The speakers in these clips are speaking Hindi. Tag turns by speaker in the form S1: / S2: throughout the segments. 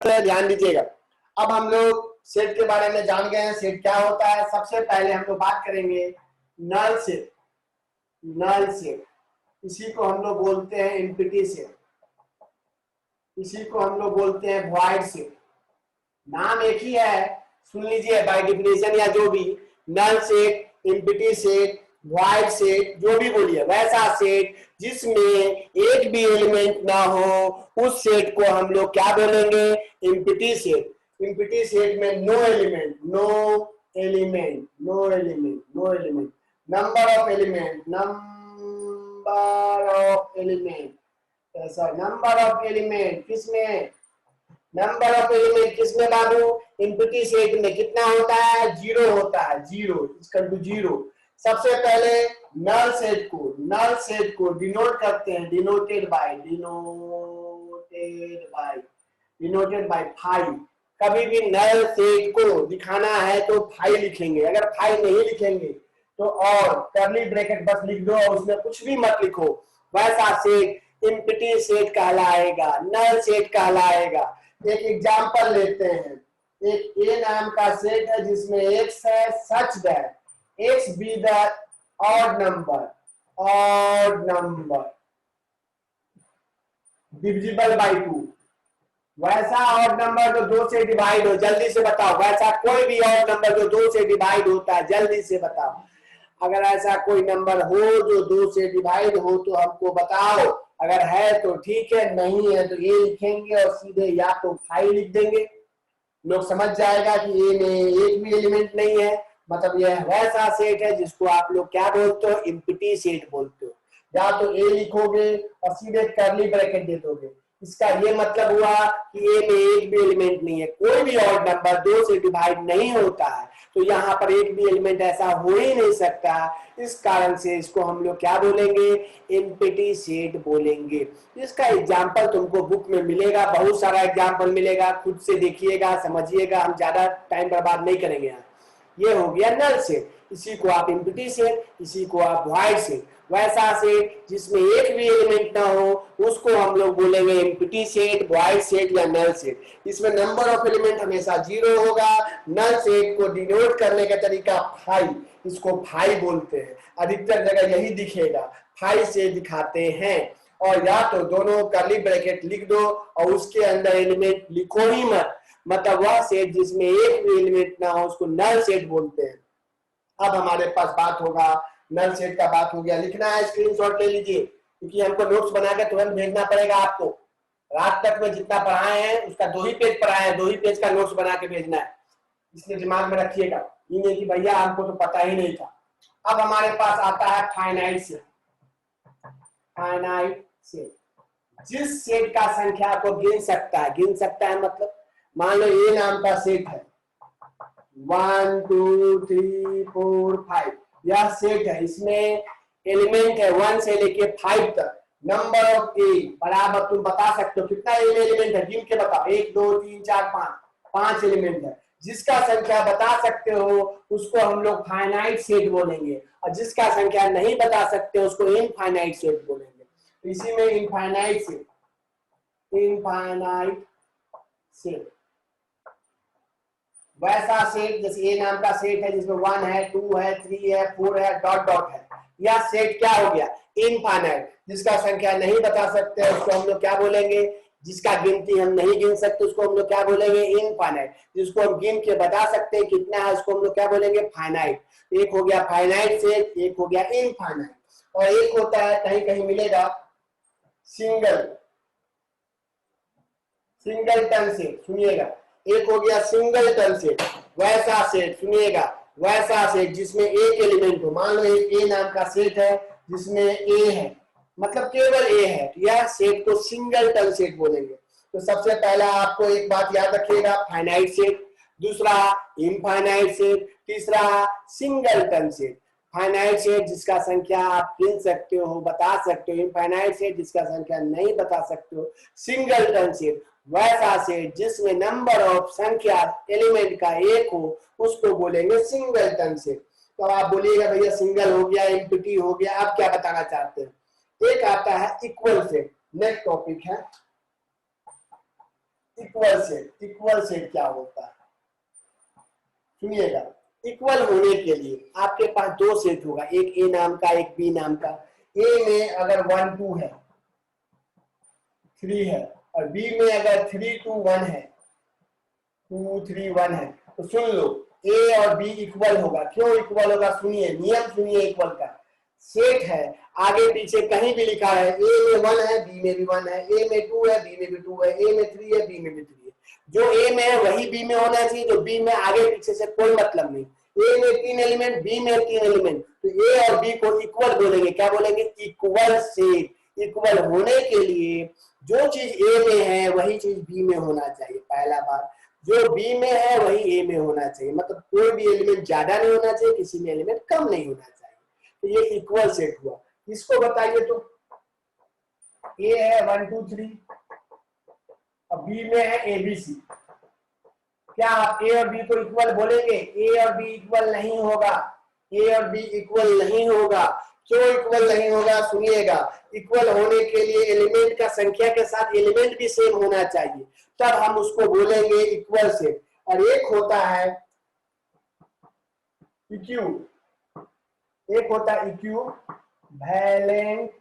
S1: ध्यान दीजिएगा। अब हम लोग सेट के बारे में जान गए हैं, सेट क्या होता है। सबसे पहले हम लोग बात करेंगे नल सेट। नल सेट इसी को हम लोग बोलते हैं एम्प्टी सेट, इसी को हम लोग बोलते हैं वॉइड सेट। नाम एक ही है, सुन लीजिए बाय डिफिनेशन या जो भी, null set, empty set, void set, जो भी बोलिए, वैसा सेट जिसमें एक भी एलिमेंट ना हो, उस सेट को हम लोग क्या बोलेंगे? Empty set. एम्प्टी सेट में no element, no element, no element, no element, number of element, number of element, ऐसा नंबर ऑफ एलिमेंट किसमें? नंबर ऑफ एलिमेंट किसमें बाबू? एम्प्टी सेट में कितना होता है? जीरो होता है, जीरो इक्वल टू जीरो। सबसे पहले नल सेट को डिनोट करते हैं, डिनोटेड बाय फाइव। कभी भी नल सेट को दिखाना है तो फाइव लिखेंगे, अगर फाइव नहीं लिखेंगे तो और कर्ली ब्रैकेट बस लिख दो और उसमें कुछ भी मत लिखो, वैसा सेट एम्प्टी सेट कहलाएगा, नल सेट कहलाएगा। एक एग्जांपल लेते हैं, एक ए नाम का सेट है जिसमें एक्स है, such that x be the odd number divisible by 2। वैसा ऑड नंबर जो 2 से डिवाइड हो, जल्दी से बताओ, वैसा कोई भी ऑड नंबर जो 2 से डिवाइड होता है, जल्दी से बताओ। अगर ऐसा कोई नंबर हो जो 2 से डिवाइड हो तो हमको बताओ, अगर है तो ठीक है, नहीं है तो ये लिखेंगे और सीधे या तो 5 लिख देंगे। लोग समझ जाएगा कि ये में एक भी एलिमेंट नहीं है, मतलब यह वैसा सेट है जिसको आप लोग क्या बोलते हो? एम्प्टी सेट बोलते हो। या तो ए लिखोगे और सीधे कर्ली ब्रैकेट दे दोगे, इसका ये मतलब हुआ कि ए में एक भी एलिमेंट नहीं है, कोई भी ऑड नंबर 2 से डिवाइड नहीं होता है, तो यहाँ पर एक भी एलिमेंट ऐसा हो ही नहीं सकता। इस कारण से इसको हम लोग क्या बोलेंगे? एम्प्टी सेट बोलेंगे। इसका एग्जाम्पल तुमको बुक में मिलेगा, बहुत सारा एग्जाम्पल मिलेगा, खुद से देखिएगा, समझिएगा, हम ज्यादा टाइम बर्बाद नहीं करेंगे यहाँ। ये हो गया नल सेट, इसी को आप एम्प्टी सेट, इसी को आप वॉइड सेट। वैसा सेट जिसमें एक भी एलिमेंट ना हो उसको हम लोग बोलेंगे एम्प्टी सेट, वॉइड सेट या नल सेट। इसमें नंबर ऑफ एलिमेंट हमेशा जीरो होगा। नल सेट को डिनोट करने का तरीका 5, इसको 5 बोलते हैं, अधिकतर जगह यही दिखेगा, 5 से दिखाते हैं। और या तो दोनों कर्ली ब्रैकेट लिख दो और उसके अंदर एलिमेंट लिखो ही मत, मतलब वह सेट जिसमें एक भी एलिमेंट ना हो उसको नल सेट बोलते हैं। अब हमारे पास बात होगा, नल सेट का बात हो गया, लिखना है, स्क्रीनशॉट ले लीजिए, क्योंकि हमको नोट्स बना के तुरंत भेजना पड़ेगा आपको। रात तक में जितना पढ़ाए हैं उसका 2 ही पेज पढ़ाए हैं, 2 ही पेज का नोट्स बना के भेजना है, इसलिए दिमाग में रखिएगा, ये नहीं कि भैया हमको तो पता ही नहीं था। अब हमारे पास आता है फाइनाइट सेट। फाइनाइट सेट जिस सेट का संख्या को गिन सकता है, मतलब मान लो ए नाम का सेट है, 1 2 3 4 5, यह सेट है, इसमें एलिमेंट है 1 से लेके 5 तक। नंबर ऑफ ए बराबर, तुम बता सकते हो कितना एलिमेंट है, गिन के बताओ, 1 2 3 4 5 एलिमेंट है। जिसका संख्या बता सकते हो उसको हम लोग फाइनाइट सेट बोलेंगे, और जिसका संख्या नहीं बता सकते उसको इनफाइनाइट सेट बोलेंगे। तो इसी में इनफाइनाइट सेट वैसा सेट जैसे ए नाम का सेट है जिसमें 1 है, 2 है, 3 है, 4 है, डॉट डॉट है, यह सेट क्या हो गया? इनफाइनाइट। जिसका संख्या नहीं बता सकते उसको हम लोग क्या बोलेंगे? जिसका गिनती हम नहीं गिन सकते उसको हम लोग क्या बोलेंगे? इनफाइनाइट। जिसको हम गिन के बता सकते हैं कितना है उसको हम लोग क्या बोलेंगे? फाइनाइट। एक हो गया फाइनाइट सेट, एक हो गया इनफाइनाइट। और एक होता है, कहीं कहीं मिलेगा, सिंगलटन सेट, सुनिएगा, एक हो गया सिंगलटन सेट, वैसा सेट, सुनिएगा, वैसा सेट जिसमें एक एलिमेंट हो। मान लो एक ए नाम का सेट है जिसमें ए है, मतलब केवल ए है, तो यह सेट को सिंगलटन सेट बोलेंगे। तो सबसे पहला आपको एक बात याद रखिएगा, फाइनाइट सेट, दूसरा इनफाइनाइट सेट, तीसरा सिंगलटन सेट। फाइनाइट सेट जिसका संख्या आप गिन सकते हो, बता सकते हो, इनफाइनाइट सेट जिसका संख्या नहीं बता सकते हो, सिंगलटन सेट वैसा सेट जिसमें नंबर ऑफ संख्या एलिमेंट का एक हो उसको बोलेंगे सिंगलटन सेट। तो आप बोलिएगा भैया सिंगल हो गया, एम्प्टी हो गया, आप क्या बताना चाहते हैं? एक आता है इक्वल सेट, नेक्स्ट टॉपिक है इक्वल सेट क्या होता है? सुनिएगा, इक्वल होने के लिए आपके पास दो सेट होगा, एक ए नाम का, एक बी नाम का। ए में अगर 1 2 है, 3 है, और बी में अगर 3 2 1 है, 2 3 1 है, तो सुन लो, ए और बी इक्वल होगा। क्यों इक्वल होगा? सुनिए, नियम सुनिए इक्वल का। सेट है, आगे पीछे कहीं भी लिखा है, ए में 1 है, बी में भी 1 है, ए में 2 है, बी में भी 2 है, ए में 3 है, बी में भी 3 है। जो ए में है वही बी में होना चाहिए, जो बी में आगे पीछे से कोई मतलब नहीं। ए में 3 एलिमेंट, बी में 3 एलिमेंट, तो ए और बी को इक्वल बोलेंगे। क्या बोलेंगे? Equal set. इक्वल होने के लिए जो चीज ए में है वही चीज बी में होना चाहिए। पहला बात, जो बी में है वही ए में होना चाहिए, मतलब कोई भी एलिमेंट ज्यादा नहीं होना चाहिए, किसी में एलिमेंट कम नहीं होना चाहिए। तो ये इक्वल सेट हुआ। इसको बताइए तो, ए है 1 2 3 और बी में है एबीसी। क्या आप ए और बी को इक्वल बोलेंगे? ए और बी इक्वल नहीं होगा। ए और बी इक्वल नहीं होगा। क्यों इक्वल नहीं होगा? सुनिएगा, इक्वल होने के लिए एलिमेंट का संख्या के साथ एलिमेंट भी सेम होना चाहिए, तब हम उसको बोलेंगे इक्वल सेट। और एक होता है इक्यू, एक होता है इक्यू वैलेंट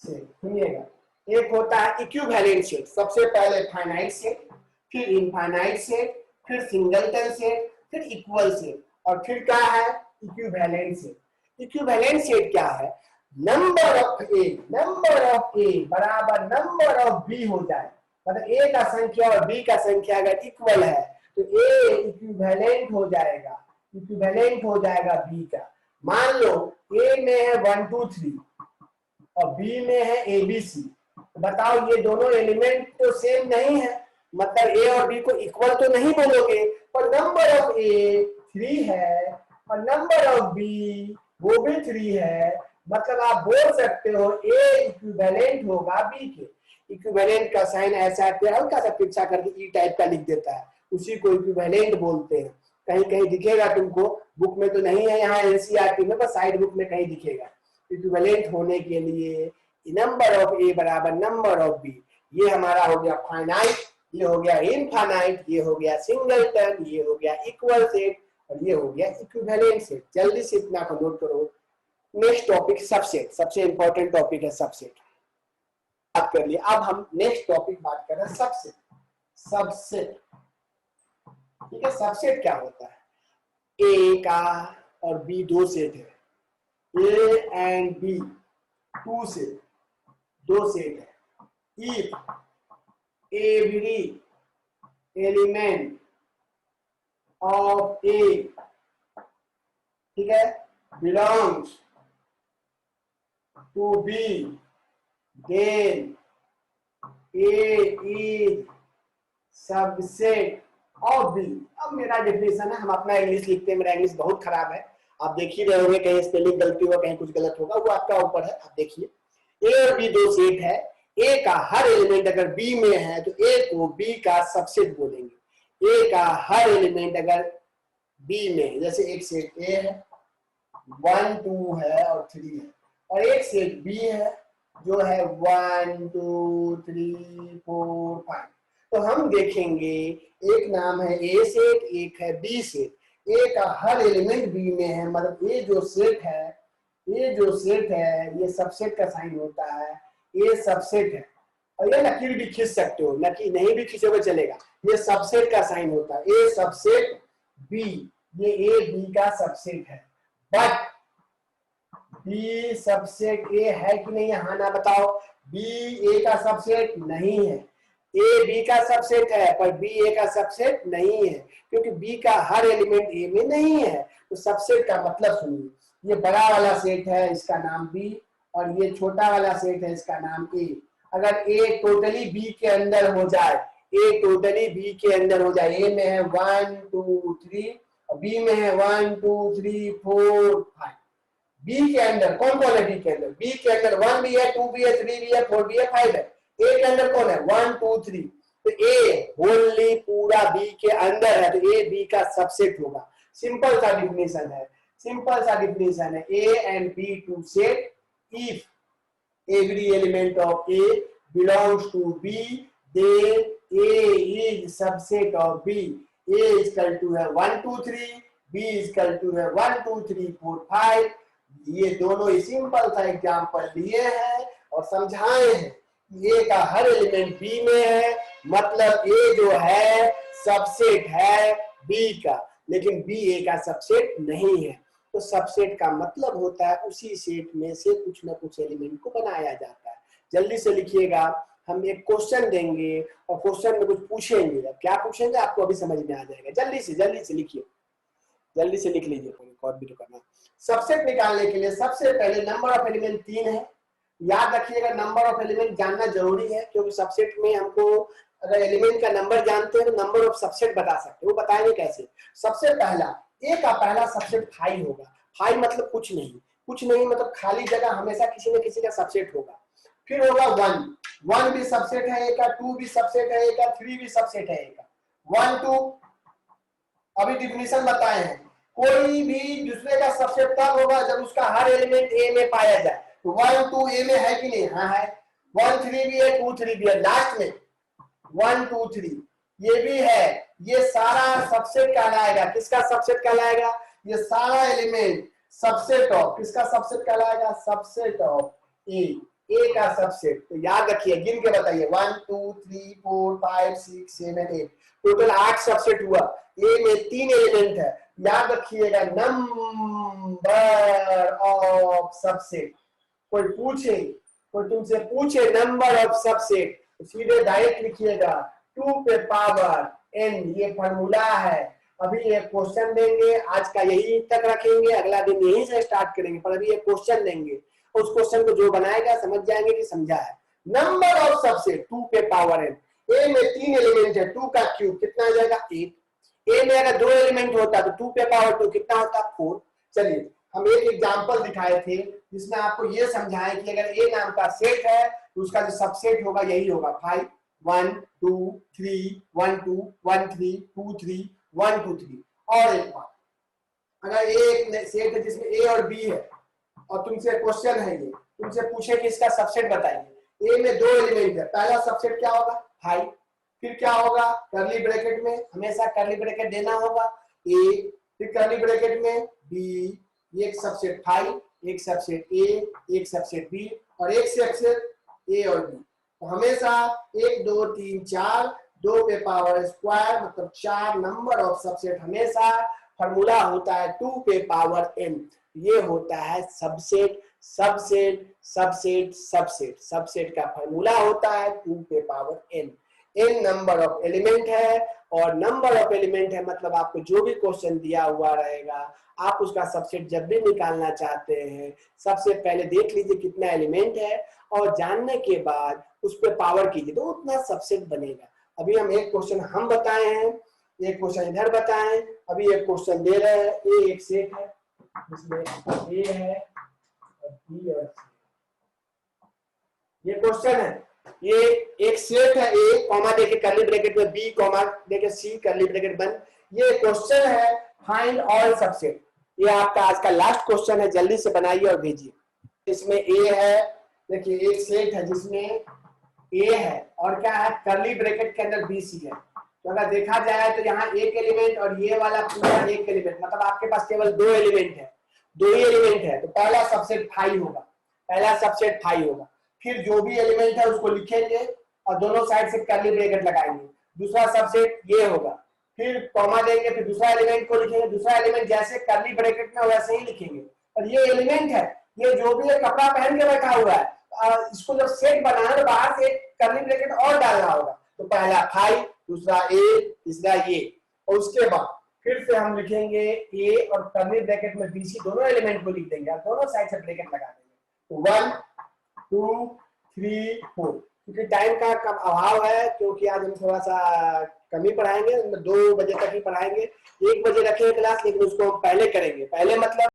S1: सेट। सुनिएगा, एक होता है इक्विवेलेंट सेट। सबसे पहले फाइनाइट सेट, फिर इनफाइनाइट सेट, फिर सिंगलटन सेट, फिर इक्वल सेट, और फिर क्या है? Equivalent set. इक्विवेलेंट सेट क्या है? नंबर ऑफ ए बराबर नंबर ऑफ बी हो जाए, मतलब ए का संख्या और बी का संख्या अगर इक्वल है तो ए इक्विवेलेंट हो जाएगा, इक्विवेलेंट हो जाएगा बी का। मान लो ए में है 1 2 3 और बी में है एबीसी, बताओ ये दोनों एलिमेंट तो सेम नहीं है, मतलब ए और बी को इक्वल तो नहीं बोलोगे, पर नंबर ऑफ ए 3 है और नंबर ऑफ बी वो भी 3 है, मतलब आप बोल सकते हो ए इक्विवेलेंट होगा बी के। इक्विवेलेंट का साइन ऐसा हल्का सा तिरछा करके ई टाइप का लिख देता है, उसी को इक्विवेलेंट बोलते हैं। कहीं कहीं दिखेगा तुमको, बुक में तो नहीं है, यहाँ एनसीईआरटी में, बस साइड बुक में कहीं दिखेगा। इक्विवेलेंट होने के लिए नंबर ऑफ ए बराबर नंबर ऑफ बी। ये हमारा हो गया फाइनाइट, ये हो गया इनफाइनाइट, ये हो गया सिंगलटन, ये हो गया इक्वल सेट, और ये हो गया इक्विवेलेंट सेट। जल्दी से इतना को नोट करो। नेक्स्ट टॉपिक सबसेट, सबसे इंपॉर्टेंट टॉपिक है सबसेट। बात कर लिया, अब हम नेक्स्ट टॉपिक बात कर रहे हैं सबसेट। सबसेट, ठीक है। सबसेट क्या होता है? ए का और बी दो सेट है, A and B two set, दो सेट है। If every element of A, ठीक है, belongs to B, then A is subset of B. अब मेरा डेफिनेशन है, हम अपना इंग्लिश लिखते हैं, मेरा इंग्लिश बहुत खराब है, आप देख ही रहे होंगे, कहीं स्पेलिंग गलती होगा, कहीं कुछ गलत होगा, वो आपका ऊपर है, आप देखिए। ए और बी दो सेट है, ए का हर एलिमेंट अगर बी में है तो ए को बी का सबसेट बोलेंगे। ए का हर एलिमेंट अगर बी में है, जैसे एक सेट ए है, 1 2 है और 3 है, और एक सेट बी है जो है 1 2 3 4 5। तो हम देखेंगे, एक नाम है ए सेट, एक है बी सेट। ए का हर एलिमेंट बी में है, मतलब ये जो सेट है, ये जो सेट है, ये सबसेट का साइन होता है, ये सबसेट है। और ये लकीर भी खींच सकते हो, लकीर नहीं भी खींचोगे चलेगा, ये सबसेट का साइन होता है। ए सबसेट बी, ये ए बी का सबसेट है। बट बी सबसेट ए है कि नहीं? हाँ ना बताओ। बी ए का सबसेट नहीं है, ए बी का सबसेट है, पर बी ए का सबसेट नहीं है, क्योंकि बी का हर एलिमेंट ए में नहीं है। तो सबसेट का मतलब सुनिए, ये बड़ा वाला सेट है, इसका नाम बी, और ये छोटा वाला सेट है, इसका नाम ए। अगर ए टोटली बी के अंदर हो जाए, ए टोटली बी के अंदर हो जाए, ए में है 1 2 3 और बी में है 1 2 3 4 5। बी के अंदर कौन कौन है? बी के अंदर, बी के अंदर 1 भी है, 2 भी है, 3 भी है, 4 भी है, 5 है। ए के अंदर कौन है? 1 2 3। तो ए होली पूरा बी के अंदर है, तो ए बी का सबसेट होगा। सिंपल सा डिफिनेशन है, सिंपल सा डिफिनेशन है। A and B two set if every element of A belongs to B, then A is subset of B. A is equal to है 1 2 3, B is equal to है 1 2 3 4 5। ये दोनों ही सिंपल सा एग्जाम्पल लिए हैं और समझाए हैं। A का हर एलिमेंट B में है, मतलब A जो है सबसेट है B का, लेकिन B A का सबसेट नहीं है। तो सबसेट का मतलब होता है उसी सेट में से कुछ ना कुछ एलिमेंट को बनाया जाता है। जल्दी से लिखिएगा, हम एक क्वेश्चन देंगे और क्वेश्चन में कुछ पूछेंगे। क्या पूछेंगे आपको अभी समझ में आ जाएगा। जल्दी से लिखिए, जल्दी से लिख लीजिए, रिकॉर्ड भी तो करना। सबसेट निकालने के लिए सबसे पहले नंबर ऑफ एलिमेंट 3 है। याद रखिएगा, नंबर ऑफ एलिमेंट जानना जरूरी है, क्योंकि सबसेट में हमको अगर एलिमेंट का नंबर जानते हैं तो नंबर ऑफ सबसेट बता सकते हैं। वो बताएंगे कैसे। सबसे पहला ए का पहला सबसेट 5 होगा। 5 मतलब कुछ नहीं मतलब खाली जगह हमेशा किसी न किसी का सबसेट होगा। फिर होगा 1 भी सबसेट है ए का, 2 भी सबसेट है ए का, 3 भी सबसेट है ए का। 1 2 अभी डिफिनीशन बताए हैं, कोई भी दूसरे का सबसेट तब होगा जब उसका हर एलिमेंट ए में पाया जाए। तो 1 2 ए में है कि नहीं? हाँ है। 1 3 भी है, 2 3 भी है। लास्ट में 1 2 3 ये भी है। ये सारा सबसेट कहलाएगा। किसका सबसेट कहलाएगा? ये सारा एलिमेंट सबसेट ऑफ, किसका सबसेट कहलाएगा? सबसेट ऑफ ए का सबसेट। तो याद रखिए, गिन के बताइए 1 2 3 4 5 6 7 8, टोटल 8 सबसेट हुआ। ए में 3 एलिमेंट है। याद रखिएगा, नंबर ऑफ सबसेट। कोई तुमसे पूछे नंबर ऑफ सबसेट, सीधे डायरेक्ट लिखिएगा 2 पे पावर n। ये फॉर्मूला है। अभी एक क्वेश्चन देंगे, आज का यही तक रखेंगे, अगला दिन यहीं से स्टार्ट करेंगे। पर अभी एक क्वेश्चन देंगे, उस क्वेश्चन को जो बनाएगा समझ जाएंगे कि समझा है। नंबर ऑफ सबसेट 2 पे पावर n। ए में 3 एलिमेंट है, 2 का क्यूब कितना आ जाएगा? 8। ए में अगर 2 एलिमेंट होता तो 2 पे पावर 2 कितना होता? 4। चलिए, हम एक एग्जांपल दिखाए थे जिसमें आपको ये समझाए कि अगर ए नाम का सेट है तो उसका जो सबसेट होगा यही होगा 5 1 2 3 1 2 1 3 2 3 1 2 3। और एक बात, अगर एक सेट है जिसमें ए और बी है और तुमसे क्वेश्चन है, ये तुमसे पूछे कि इसका सबसेट बताइए। ए में 2 एलिमेंट है, पहला सबसेट क्या होगा? 5। फिर क्या होगा? करली ब्रैकेट में हमेशा करली ब्रैकेट देना होगा ए, फिर करली ब्रैकेट में बी, एक सबसेट 5, एक सबसेट ए, एक सबसेट बी और एक सबसेट ए और बी। तो हमेशा 1 2 3 4, 2 पे पावर स्क्वायर मतलब 4 नंबर ऑफ सबसेट। हमेशा फॉर्मूला होता है 2 पे पावर n। ये होता है सबसेट। सबसेट का फॉर्मूला होता है 2 पे power n। n number of element है, और नंबर ऑफ एलिमेंट है मतलब आपको जो भी क्वेश्चन दिया हुआ रहेगा, आप उसका सबसेट जब भी निकालना चाहते हैं सबसे पहले देख लीजिए कितना एलिमेंट है, और जानने के बाद उस पर पावर कीजिए तो उतना सबसेट बनेगा। अभी हम एक क्वेश्चन हम बताए हैं, एक क्वेश्चन इधर बताएं। अभी एक क्वेश्चन दे रहे हैं, ए एक सेट है जिसमें ए है और बी और सी। ये क्वेश्चन है, ये एक सेट है ए, कॉमा देके करली ब्रैकेट में बी, कॉमा देके सी, करली ब्रैकेट बंद। ये क्वेश्चन है फाइंड ऑल सबसेट। ये आपका आज का लास्ट क्वेश्चन है, जल्दी से बनाइए और भेजिए। इसमें ए है, देखिए एक सेट है जिसमें ए है और क्या है? करली ब्रैकेट के अंदर बी सी है। तो अगर देखा जाए तो यहाँ एक एलिमेंट और ये वाला पूरा एक एलिमेंट, मतलब आपके पास केवल 2 एलिमेंट है, 2 ही एलिमेंट है। तो पहला सबसेट 5 होगा। फिर जो भी एलिमेंट है उसको लिखेंगे और दोनों साइड से करली ब्रैकेट लगाएंगे। दूसरा सबसेट ये होगा, फिर कॉमा देंगे, फिर दूसरा एलिमेंट को लिखेंगे। दूसरा एलिमेंट जैसे करली ब्रैकेट में वैसे ही लिखेंगे। और ये एलिमेंट है, ये जो भी है कपड़ा पहन के बैठा हुआ है, इसको जब सेट बनाना तो बाहर से एक करली ब्रैकेट और डालना होगा। तो पहला 5, दूसरा ए, तीसरा ये, और उसके बाद फिर से हम लिखेंगे ए और करली ब्रैकेट में बीसी, दोनों एलिमेंट को लिख देंगे और दोनों साइड से ब्रैकेट लगा देंगे। तो 1 2 3 4। क्योंकि टाइम का कम अभाव है, क्योंकि आज हम थोड़ा सा कम ही पढ़ाएंगे, 2 बजे तक ही पढ़ाएंगे। 1 बजे रखेंगे क्लास, लेकिन उसको हम पहले करेंगे। पहले मतलब